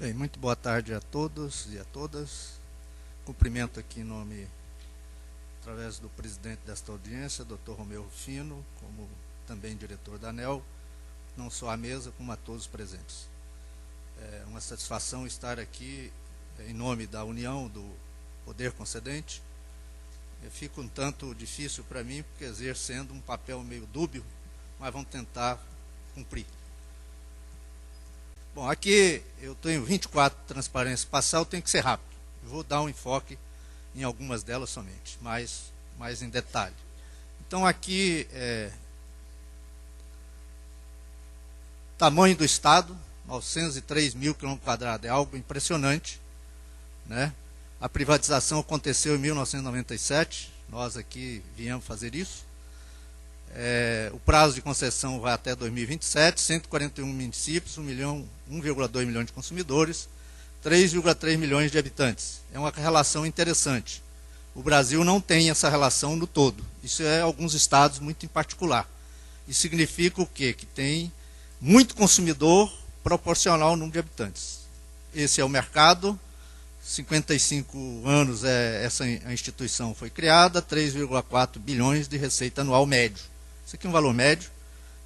Bem, muito boa tarde a todos e a todas. Cumprimento aqui em nome, através do presidente desta audiência, Dr. Romeu Rufino, como também diretor da ANEEL, não só à mesa, como a todos os presentes. É uma satisfação estar aqui em nome da União do Poder Concedente. Fica um tanto difícil para mim, porque exercendo um papel meio dúbio, mas vamos tentar cumprir. Bom, aqui eu tenho 24 transparências passar, eu tenho que ser rápido. Eu vou dar um enfoque em algumas delas somente, mais em detalhe. Então aqui, tamanho do Estado, 903 mil km², é algo impressionante, né? A privatização aconteceu em 1997, nós aqui viemos fazer isso. O prazo de concessão vai até 2027, 141 municípios, 1,2 milhão de consumidores, 3,3 milhões de habitantes. É uma relação interessante. O Brasil não tem essa relação no todo. Isso é alguns estados muito em particular. Isso significa o quê? Que tem muito consumidor proporcional ao número de habitantes. Esse é o mercado. 55 anos a instituição foi criada, 3,4 bilhões de receita anual médio. Isso aqui é um valor médio,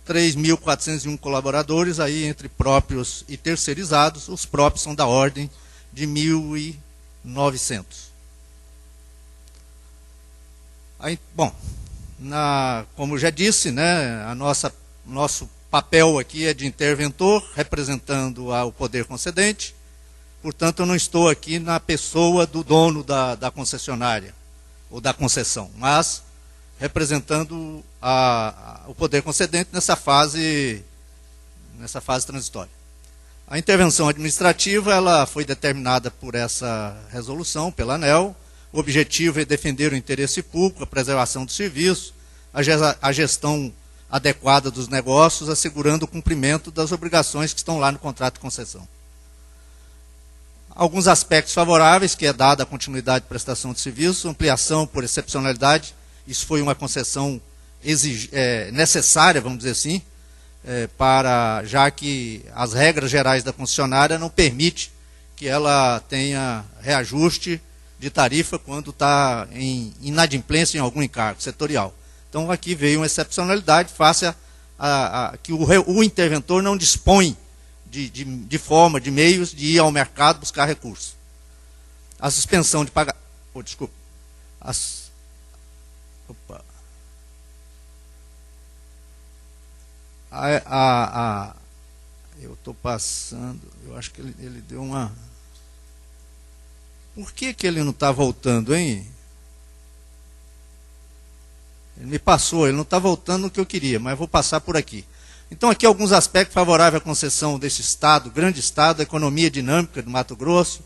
3.401 colaboradores, aí entre próprios e terceirizados, os próprios são da ordem de 1.900. Aí, bom, como já disse, né, nosso papel aqui é de interventor, representando o poder concedente. Portanto, eu não estou aqui na pessoa do dono da concessionária, ou da concessão, mas representando o poder concedente nessa fase transitória. A intervenção administrativa ela foi determinada por essa resolução, pela ANEEL. O objetivo é defender o interesse público, a preservação do serviço, a gestão adequada dos negócios, assegurando o cumprimento das obrigações que estão lá no contrato de concessão. Alguns aspectos favoráveis, que é dada a continuidade de prestação de serviço, ampliação por excepcionalidade, isso foi uma concessão necessária, vamos dizer assim, já que as regras gerais da concessionária não permitem que ela tenha reajuste de tarifa quando está em inadimplência em algum encargo setorial. Então aqui veio uma excepcionalidade face a que o interventor não dispõe de forma, de meios de ir ao mercado buscar recursos. A suspensão de pagamento. Desculpa. Eu estou passando. Eu acho que ele deu uma. Por que ele não está voltando, hein? Ele me passou, ele não está voltando no que eu queria, mas vou passar por aqui. Então, aqui alguns aspectos favoráveis à concessão desse estado, grande estado, a economia dinâmica do Mato Grosso,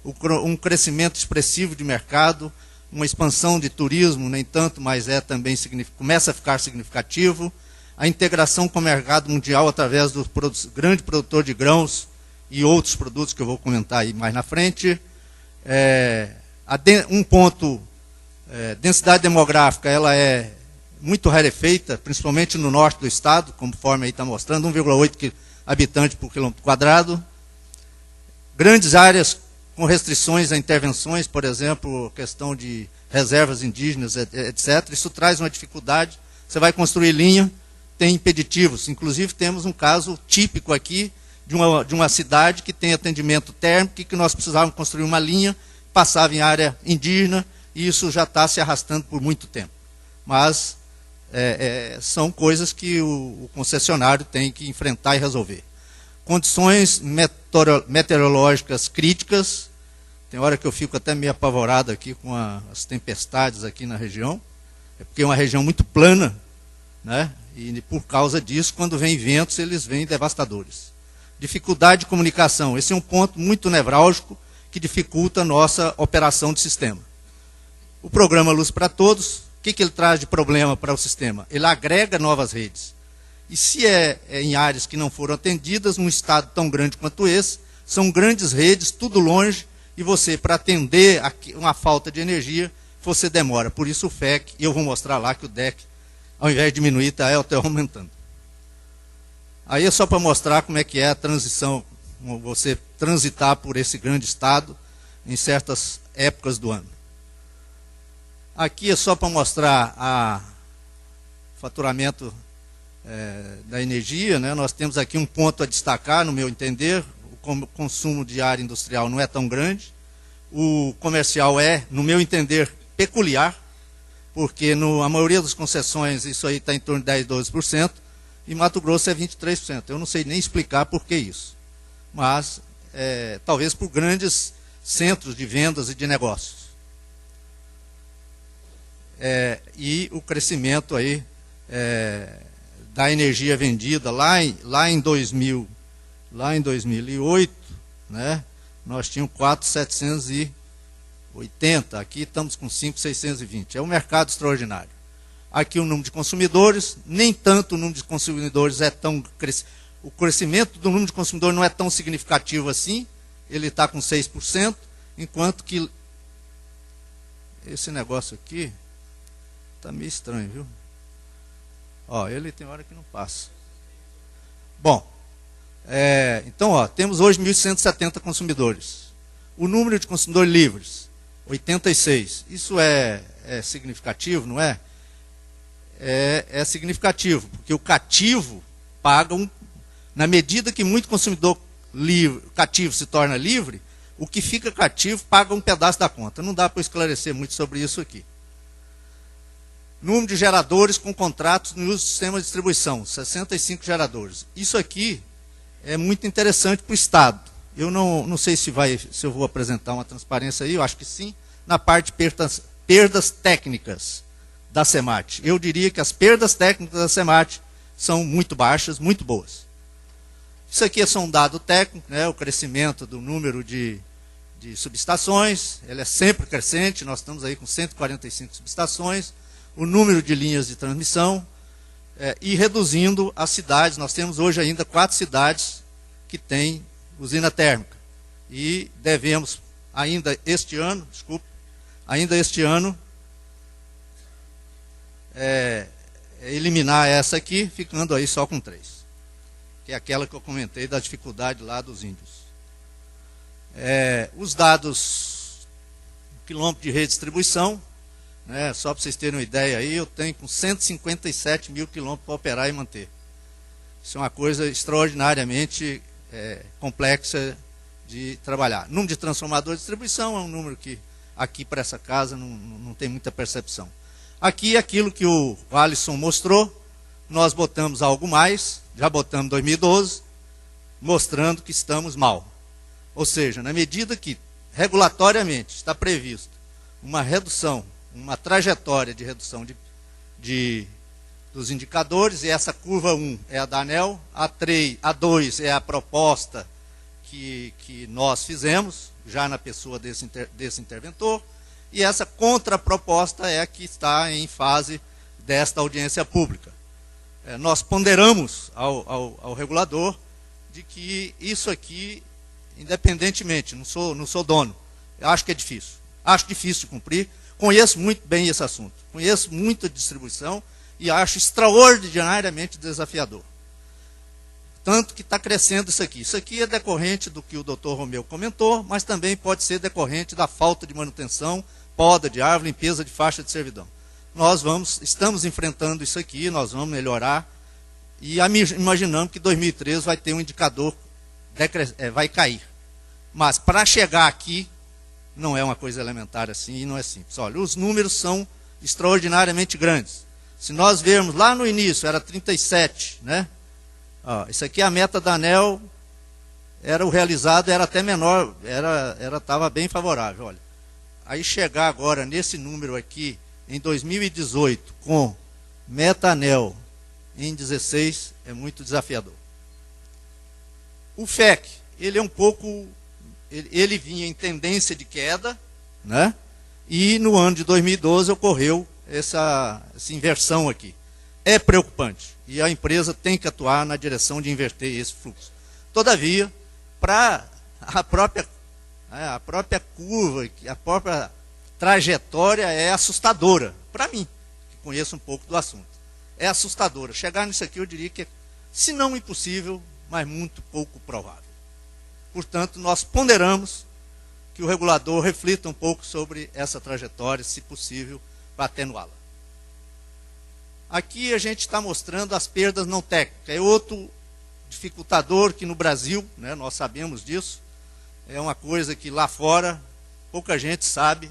um crescimento expressivo de mercado, uma expansão de turismo, nem tanto, mas também começa a ficar significativo, a integração com o mercado mundial através do grande produtor de grãos e outros produtos que eu vou comentar aí mais na frente. Um ponto, densidade demográfica, ela é muito rarefeita, principalmente no norte do estado, conforme aí está mostrando, 1,8 habitantes por quilômetro quadrado. Grandes áreas com restrições a intervenções, por exemplo, questão de reservas indígenas, etc. Isso traz uma dificuldade. Você vai construir linha, tem impeditivos. Inclusive, temos um caso típico aqui de uma cidade que tem atendimento térmico e que nós precisávamos construir uma linha, passava em área indígena, e isso já está se arrastando por muito tempo. Mas são coisas que o concessionário tem que enfrentar e resolver. Condições meteorológicas críticas. Tem hora que eu fico até meio apavorado aqui com as tempestades aqui na região. É porque é uma região muito plana, né? E por causa disso, quando vem ventos, eles vêm devastadores. Dificuldade de comunicação. Esse é um ponto muito nevrálgico que dificulta a nossa operação de sistema. O programa Luz para Todos, o que ele traz de problema para o sistema? Ele agrega novas redes. E se em áreas que não foram atendidas, num estado tão grande quanto esse, são grandes redes, tudo longe, e você, para atender uma falta de energia, você demora. Por isso o FEC, e eu vou mostrar lá que o DEC, ao invés de diminuir, está até aumentando. Aí é só para mostrar como é que é a transição você transitar por esse grande estado em certas épocas do ano. Aqui é só para mostrar o faturamento da energia, né? Nós temos aqui um ponto a destacar, no meu entender: o consumo de área industrial não é tão grande, o comercial é, no meu entender, peculiar, porque a maioria das concessões isso aí está em torno de 10%, 12%, e Mato Grosso é 23%. Eu não sei nem explicar por que isso, mas talvez por grandes centros de vendas e de negócios. E o crescimento aí da energia vendida lá em 2008, né, nós tínhamos 4.780, aqui estamos com 5.620. É um mercado extraordinário. Aqui o número de consumidores, nem tanto o número de consumidores é tão... O crescimento do número de consumidores não é tão significativo assim, ele está com 6%, enquanto que esse negócio aqui está meio estranho, viu? Ó, ele tem hora que não passa. Bom, então, ó, temos hoje 1.170 consumidores. O número de consumidores livres, 86. Isso é significativo, não é? É significativo, porque o cativo paga na medida que muito consumidor cativo se torna livre, o que fica cativo paga um pedaço da conta. Não dá para esclarecer muito sobre isso aqui. Número de geradores com contratos no uso do sistema de distribuição, 65 geradores. Isso aqui é muito interessante para o Estado. Eu não sei se eu vou apresentar uma transparência aí, eu acho que sim, na parte de perdas técnicas da SEMAT. Eu diria que as perdas técnicas da SEMAT são muito baixas, muito boas. Isso aqui é só um dado técnico, né, o crescimento do número de subestações, ele é sempre crescente, nós estamos aí com 145 subestações, o número de linhas de transmissão, e reduzindo as cidades. Nós temos hoje ainda 4 cidades que têm usina térmica. E devemos, ainda este ano, eliminar essa aqui, ficando aí só com 3. Que é aquela que eu comentei da dificuldade lá dos índios. Os dados, quilômetro de redistribuição, né, só para vocês terem uma ideia aí, eu tenho com 157 mil quilômetros para operar e manter. Isso é uma coisa extraordinariamente complexa de trabalhar. Número de transformador de distribuição é um número que aqui para essa casa não tem muita percepção. Aqui aquilo que o Alisson mostrou, nós botamos algo mais, já botamos em 2012, mostrando que estamos mal. Ou seja, na medida que regulatoriamente está previsto uma redução, uma trajetória de redução dos indicadores, e essa curva 1 é a da ANEEL, a 2 é a proposta que nós fizemos, já na pessoa desse interventor, e essa contraproposta é a que está em fase desta audiência pública. Nós ponderamos ao regulador de que isso aqui, independentemente, não sou dono, eu acho que é difícil. Acho difícil de cumprir, conheço muito bem esse assunto, conheço muito a distribuição e acho extraordinariamente desafiador. Tanto que está crescendo isso aqui. Isso aqui é decorrente do que o doutor Romeu comentou, mas também pode ser decorrente da falta de manutenção, poda de árvore, limpeza de faixa de servidão. Estamos enfrentando isso aqui, nós vamos melhorar, e imaginamos que 2013 vai ter um indicador, vai cair. Mas para chegar aqui, não é uma coisa elementar assim, e não é simples. Olha, os números são extraordinariamente grandes. Se nós vermos lá no início, era 37, né? Isso aqui é a meta da ANEEL, o realizado era até menor, estava bem favorável. Olha, aí chegar agora nesse número aqui, em 2018, com meta ANEEL em 16, é muito desafiador. O FEC, ele é um pouco, ele vinha em tendência de queda, né? E no ano de 2012 ocorreu essa inversão aqui. É preocupante, e a empresa tem que atuar na direção de inverter esse fluxo. Todavia, para a própria curva, a própria trajetória é assustadora, para mim, que conheço um pouco do assunto. É assustadora. Chegar nisso aqui, eu diria que é, se não impossível, mas muito pouco provável. portanto, nós ponderamos que o regulador reflita um pouco sobre essa trajetória, se possível, para atenuá-la. Aqui a gente está mostrando as perdas não técnicas. É outro dificultador que no Brasil, né, nós sabemos disso, é uma coisa que lá fora pouca gente sabe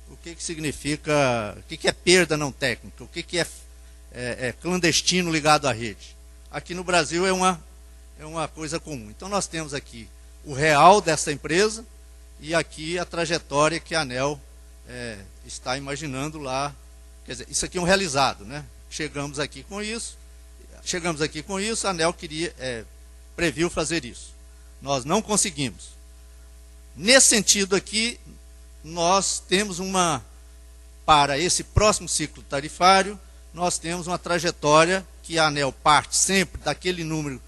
o que significa, o que é perda não técnica, o que é clandestino ligado à rede. Aqui no Brasil é uma coisa comum. Então nós temos aqui o real dessa empresa e aqui a trajetória que a ANEEL está imaginando lá. Quer dizer, isso aqui é um realizado, né? Chegamos aqui com isso, a ANEEL previu fazer isso. Nós não conseguimos. Nesse sentido aqui, nós temos para esse próximo ciclo tarifário, nós temos uma trajetória que a ANEEL parte sempre daquele número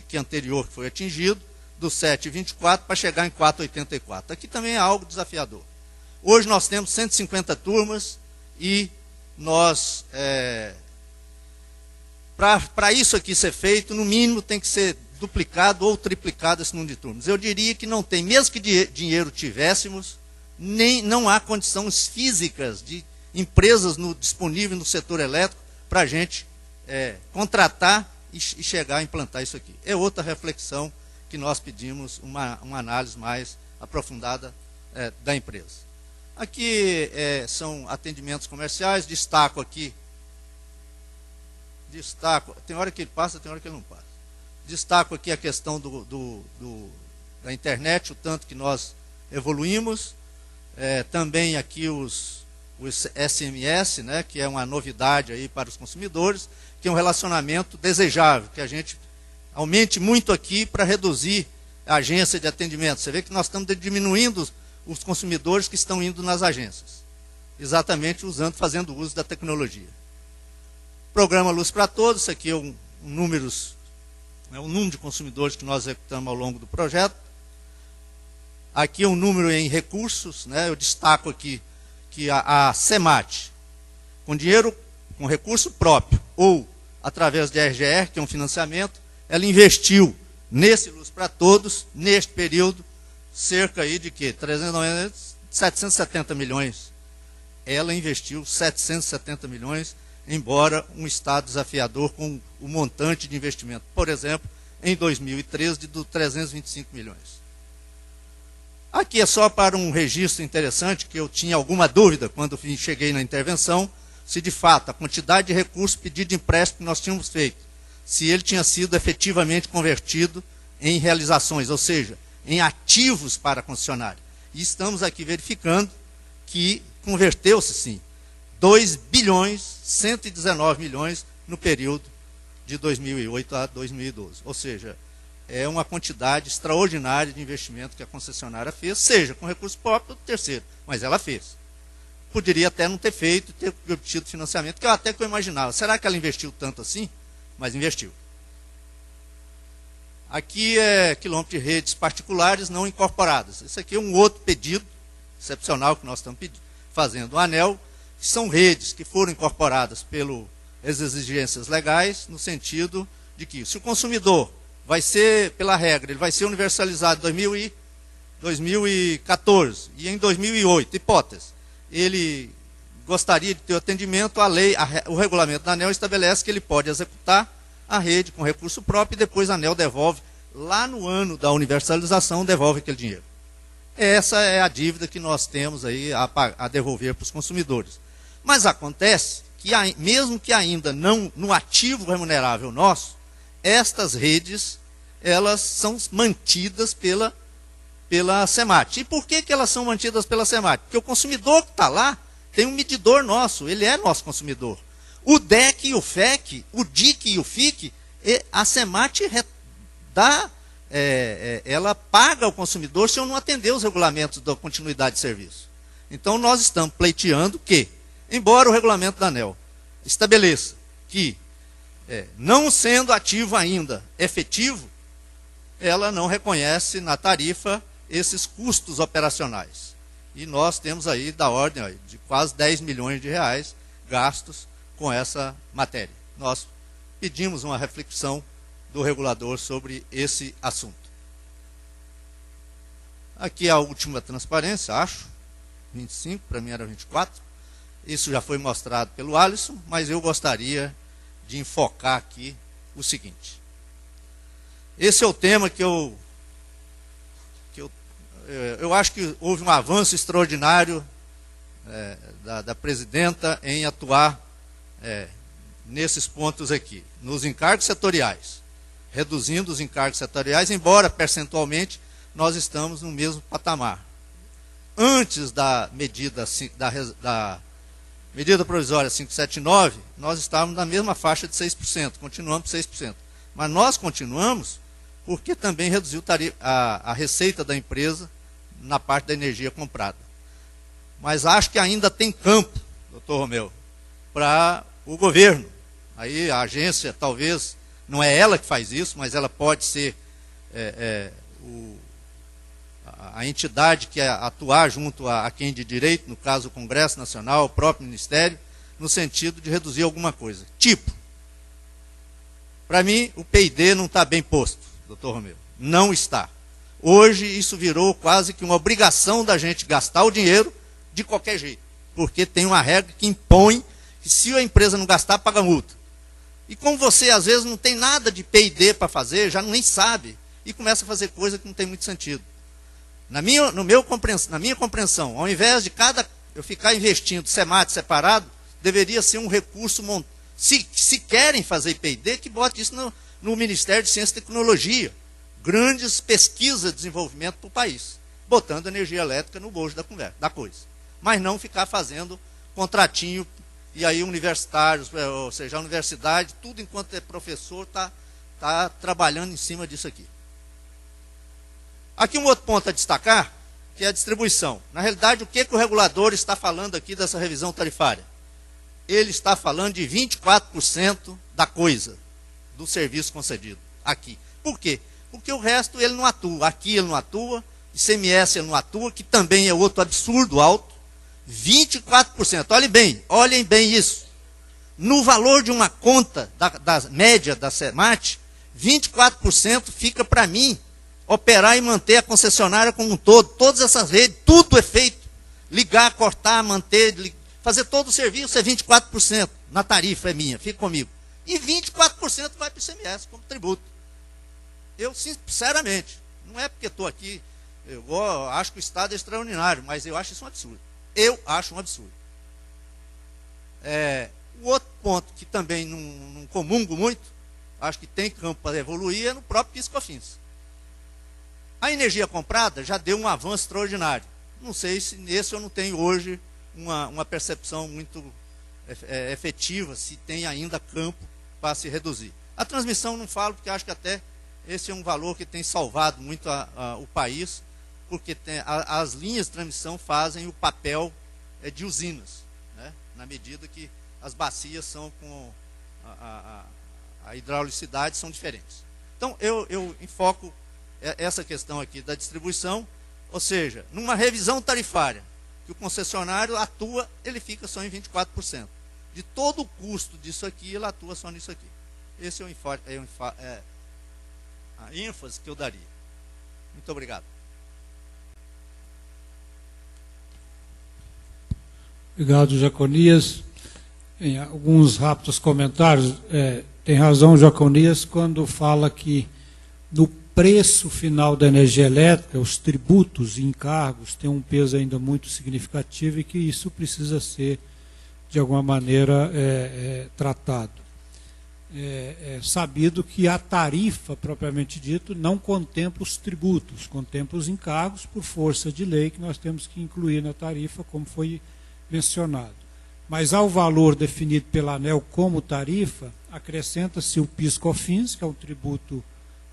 que anterior que foi atingido, do 7,24 para chegar em 4,84. Aqui também é algo desafiador. Hoje nós temos 150 turmas e nós, para isso aqui ser feito, no mínimo tem que ser duplicado ou triplicado esse número de turmas. Eu diria que não tem, mesmo que dinheiro tivéssemos, não há condições físicas de empresas disponíveis no setor elétrico para a gente contratar e chegar a implantar isso aqui. É outra reflexão que nós pedimos, uma análise mais aprofundada da empresa. Aqui são atendimentos comerciais, destaco aqui, tem hora que ele passa, tem hora que ele não passa. Destaco aqui a questão da internet, o tanto que nós evoluímos, também aqui os SMS, né, que é uma novidade aí para os consumidores, que é um relacionamento desejável, que a gente aumente muito aqui para reduzir a agência de atendimento. Você vê que nós estamos diminuindo os consumidores que estão indo nas agências, exatamente fazendo uso da tecnologia. Programa Luz para Todos, isso aqui é um número de consumidores que nós executamos ao longo do projeto. Aqui é um número em recursos, né? Eu destaco aqui que a SEMAT, com recurso próprio ou através de RGR, que é um financiamento, ela investiu nesse Luz para Todos, neste período, cerca aí de quê? 770 milhões. Ela investiu 770 milhões, embora um estado desafiador com o montante de investimento. Por exemplo, em 2013, de 325 milhões. Aqui é só para um registro interessante, que eu tinha alguma dúvida quando cheguei na intervenção, se de fato a quantidade de recursos pedido de empréstimo que nós tínhamos feito, se ele tinha sido efetivamente convertido em realizações, ou seja, em ativos para a concessionária. E estamos aqui verificando que converteu-se sim, 2 bilhões, 119 milhões no período de 2008 a 2012. Ou seja, é uma quantidade extraordinária de investimento que a concessionária fez, seja com recurso próprio ou terceiro, mas ela fez. Poderia até não ter feito, ter obtido financiamento, que eu imaginava. Será que ela investiu tanto assim? Mas investiu. Aqui é quilômetro de redes particulares não incorporadas. Isso aqui é um outro pedido excepcional que nós estamos fazendo. O ANEEL, que são redes que foram incorporadas pelas exigências legais, no sentido de que, se o consumidor vai ser, pela regra, ele vai ser universalizado em 2014 e em 2008, hipótese, ele gostaria de ter o atendimento, o regulamento da ANEEL estabelece que ele pode executar a rede com recurso próprio e depois a ANEEL devolve, lá no ano da universalização, devolve aquele dinheiro. Essa é a dívida que nós temos aí a devolver para os consumidores. Mas acontece que, mesmo que ainda não no ativo remunerável nosso, estas redes, elas são mantidas pela SEMAT. E por que elas são mantidas pela SEMAT? Porque o consumidor que está lá tem um medidor nosso, ele é nosso consumidor. O DEC e o FEC, o DIC e o FIC, a SEMAT ela paga ao consumidor se eu não atender os regulamentos da continuidade de serviço. Então nós estamos pleiteando que, embora o regulamento da ANEEL estabeleça que, não sendo ativo ainda efetivo, ela não reconhece na tarifa esses custos operacionais. E nós temos aí da ordem de quase 10 milhões de reais gastos com essa matéria. Nós pedimos uma reflexão do regulador sobre esse assunto. Aqui a última transparência, acho, 25, para mim era 24. Isso já foi mostrado pelo Alisson, mas eu gostaria de enfocar aqui o seguinte. Esse é o tema que eu acho que houve um avanço extraordinário da presidenta em atuar nesses pontos aqui, nos encargos setoriais, reduzindo os encargos setoriais, embora percentualmente nós estamos no mesmo patamar. Antes da medida provisória 579, nós estávamos na mesma faixa de 6%, continuamos 6%. Mas nós continuamos porque também reduziu a receita da empresa na parte da energia comprada. Mas acho que ainda tem campo, doutor Romeu, para o governo. Aí a agência, talvez, não é ela que faz isso, mas ela pode ser a entidade que atuar junto a quem de direito, no caso o Congresso Nacional, o próprio Ministério, no sentido de reduzir alguma coisa. Tipo, para mim, o P&D não está bem posto, doutor Romeu. Não está. Hoje, isso virou quase que uma obrigação da gente gastar o dinheiro de qualquer jeito. Porque tem uma regra que impõe que se a empresa não gastar, paga multa. E como você, às vezes, não tem nada de P&D para fazer, já nem sabe, e começa a fazer coisa que não tem muito sentido. Na minha compreensão, ao invés de eu ficar investindo SEMAT separado, deveria ser um recurso montado. Se querem fazer P&D, que bote isso no Ministério de Ciência e Tecnologia. Grandes pesquisas de desenvolvimento para o país, botando energia elétrica no bojo da coisa. Mas não ficar fazendo contratinho, e aí universitários, ou seja, a universidade, tudo enquanto é professor, está trabalhando em cima disso aqui. Aqui um outro ponto a destacar, que é a distribuição. Na realidade, o que o regulador está falando aqui dessa revisão tarifária? Ele está falando de 24% da coisa, do serviço concedido, aqui. Por quê? Porque o resto ele não atua. Aqui ele não atua, ICMS ele não atua, que também é outro absurdo alto. 24%. Olhem bem isso. No valor de uma conta da média da SEMAT, 24% fica para mim operar e manter a concessionária como um todo. Todas essas redes, tudo é feito. Ligar, cortar, manter, fazer todo o serviço é 24%. Na tarifa é minha, fica comigo. E 24% vai para o ICMS como tributo. Eu, sinceramente, não é porque estou aqui, eu acho que o Estado é extraordinário, mas eu acho isso um absurdo. Eu acho um absurdo. O outro ponto que também não comungo muito, acho que tem campo para evoluir, é no próprio PIS/COFINS. A energia comprada já deu um avanço extraordinário. Não sei se nesse eu não tenho hoje uma percepção muito efetiva, se tem ainda campo para se reduzir. A transmissão não falo, porque acho que até esse é um valor que tem salvado muito o país, porque as linhas de transmissão fazem o papel de usinas, né? Na medida que as bacias são com a hidraulicidade são diferentes. Então, eu enfoco essa questão aqui da distribuição, ou seja, numa revisão tarifária, que o concessionário atua, ele fica só em 24%. De todo o custo disso aqui, ele atua só nisso aqui. Esse é a ênfase que eu daria. Muito obrigado. Obrigado, Jaconias. Em alguns rápidos comentários, tem razão, Jaconias, quando fala que no preço final da energia elétrica, os tributos e encargos têm um peso ainda muito significativo e que isso precisa ser, de alguma maneira, tratado. É sabido que a tarifa, propriamente dito, não contempla os tributos, contempla os encargos por força de lei que nós temos que incluir na tarifa, como foi mencionado. Mas ao valor definido pela ANEEL como tarifa, acrescenta-se o PIS/COFINS, que é um tributo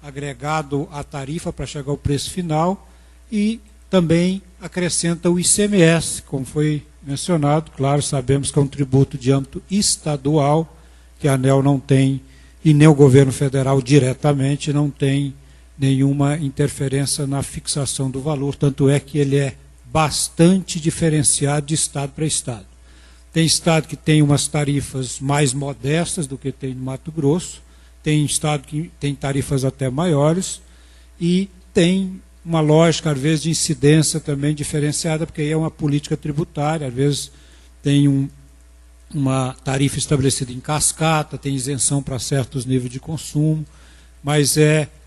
agregado à tarifa para chegar ao preço final, e também acrescenta o ICMS, como foi mencionado. Claro, sabemos que é um tributo de âmbito estadual, que a ANEEL não tem, e nem o governo federal diretamente não tem nenhuma interferência na fixação do valor, tanto é que ele é bastante diferenciado de estado para estado. Tem estado que tem umas tarifas mais modestas do que tem no Mato Grosso, tem estado que tem tarifas até maiores, e tem uma lógica, às vezes, de incidência também diferenciada, porque aí é uma política tributária, às vezes tem uma tarifa estabelecida em cascata, tem isenção para certos níveis de consumo, mas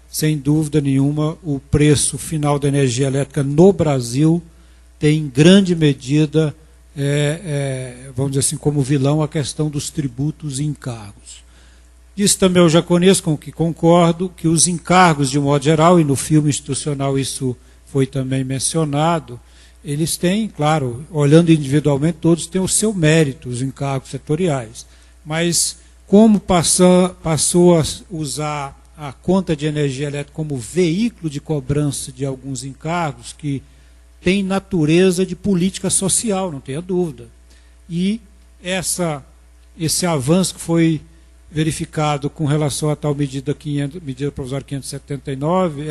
sem dúvida nenhuma, o preço final da energia elétrica no Brasil tem, em grande medida, vamos dizer assim, como vilão, a questão dos tributos e encargos. Disse também o Jacones, com que concordo, que os encargos, de um modo geral, e no filme institucional isso foi também mencionado, eles têm, claro, olhando individualmente, todos têm o seu mérito, os encargos setoriais. Mas como passou a usar a conta de energia elétrica como veículo de cobrança de alguns encargos que tem natureza de política social, não tenha dúvida. E esse avanço que foi verificado com relação a tal medida provisória 579,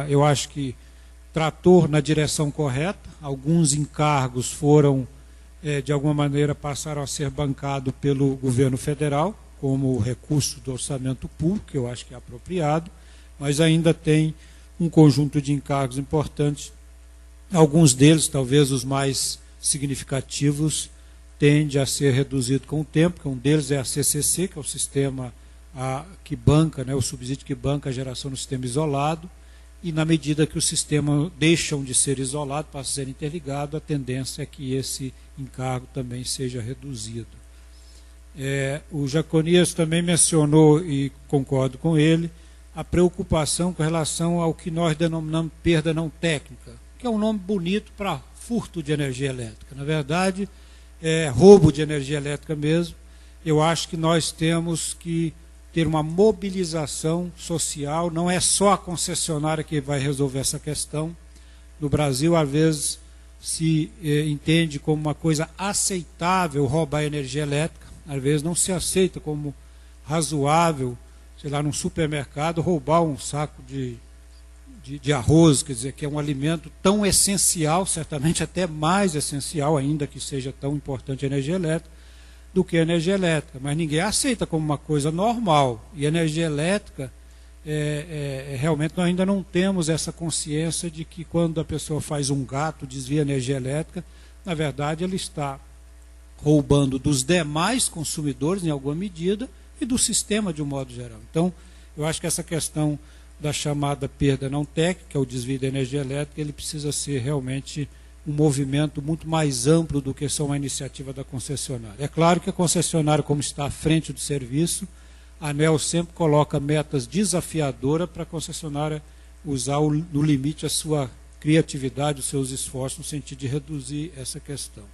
eu acho que tratou na direção correta. Alguns encargos foram, de alguma maneira, passaram a ser bancados pelo governo federal, como recurso do orçamento público, que eu acho que é apropriado, mas ainda tem um conjunto de encargos importantes. Alguns deles, talvez os mais significativos, tende a ser reduzido com o tempo, que um deles é a CCC, que é o sistema que banca, o subsídio que banca a geração no sistema isolado, e na medida que os sistemas deixam de ser isolados para ser interligados, a tendência é que esse encargo também seja reduzido. O Jaconias também mencionou, e concordo com ele, a preocupação com relação ao que nós denominamos perda não técnica, que é um nome bonito para furto de energia elétrica. Na verdade, roubo de energia elétrica mesmo. Eu acho que nós temos que ter uma mobilização social, não é só a concessionária que vai resolver essa questão. No Brasil, às vezes, se entende como uma coisa aceitável roubar energia elétrica, às vezes não se aceita como razoável, sei lá, num supermercado, roubar um saco de arroz, quer dizer, que é um alimento tão essencial, certamente até mais essencial, ainda que seja tão importante a energia elétrica, do que a energia elétrica. Mas ninguém aceita como uma coisa normal. E a energia elétrica, realmente nós ainda não temos essa consciência de que quando a pessoa faz um gato, desvia energia elétrica, na verdade ela está roubando dos demais consumidores, em alguma medida, e do sistema de um modo geral. Então, eu acho que essa questão da chamada perda não técnica, que é o desvio da energia elétrica, ele precisa ser realmente um movimento muito mais amplo do que só uma iniciativa da concessionária. É claro que a concessionária, como está à frente do serviço, a ANEEL sempre coloca metas desafiadoras para a concessionária usar no limite a sua criatividade, os seus esforços, no sentido de reduzir essa questão.